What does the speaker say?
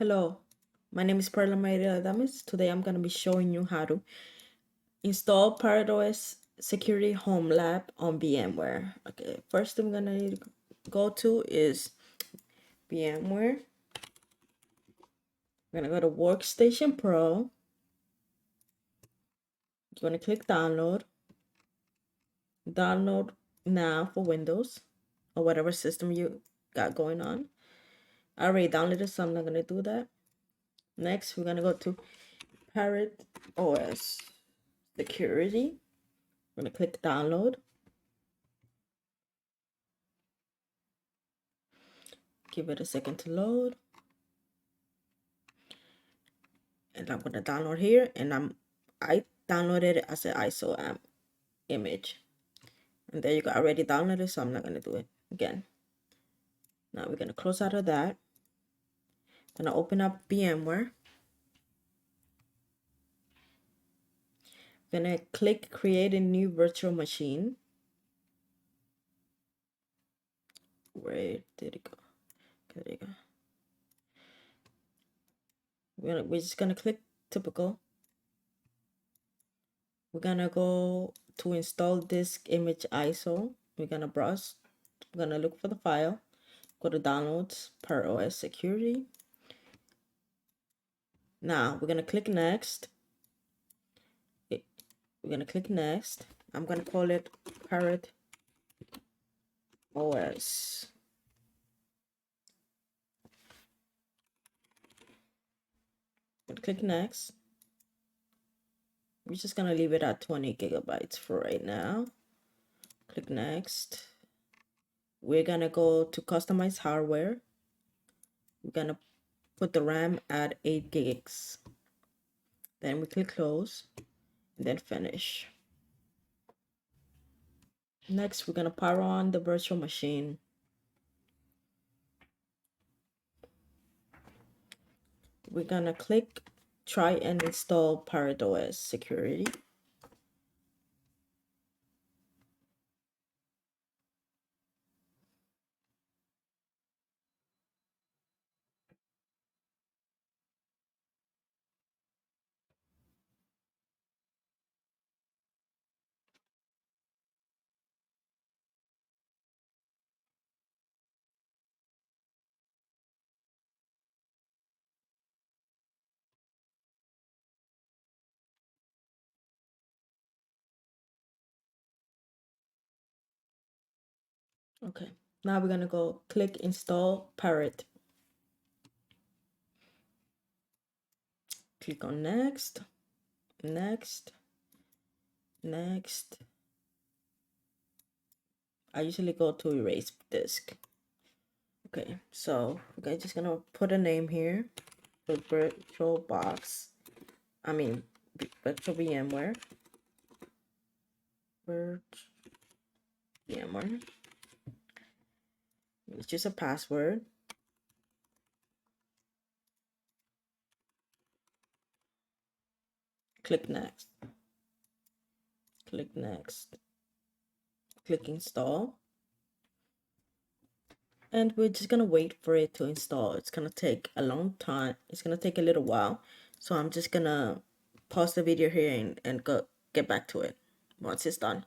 Hello, my name is Parrot. Today I'm going to be showing you how to install Parrotos Security Home Lab on VMware. Okay, first thing I'm going to need to go to is VMware. I'm going to go to Workstation Pro. You're going to click download. Download now for Windows or whatever system you got going on. I already downloaded, so I'm not going to do that. Next, we're going to go to Parrot OS Security. I'm going to click download. Give it a second to load. And I'm going to download here, and I downloaded it as an ISO image. And there you go. I already downloaded it, so I'm not going to do it again. Now we're going to close out of that. I'm going to open up VMware. I'm going to click create a new virtual machine. Where did it go? Okay, there you go. We're just going to click typical. We're going to go to install disk image ISO. We're going to browse. We're going to look for the file. Go to downloads, Parrot Security. Now we're going to click next. We're going to click next. I'm going to call it Parrot OS. Click next. We're just going to leave it at 20 gigabytes for right now. Click next. We're going to go to customize hardware. We're going to put the RAM at 8 gigs. Then we click close and then finish. Next, we're going to power on the virtual machine. We're going to click try and install Parrotos Security. Okay, now we're gonna go click install Parrot. Click on next, next, next. I usually go to erase disk. Okay, so we're just gonna put a name here for virtual box. Virtual VMware. VMware. It's just a password. Click next. Click next. Click install. And we're just gonna wait for it to install. It's gonna take a long time. It's gonna take a little while. So I'm just gonna pause the video here and go get back to it once it's done.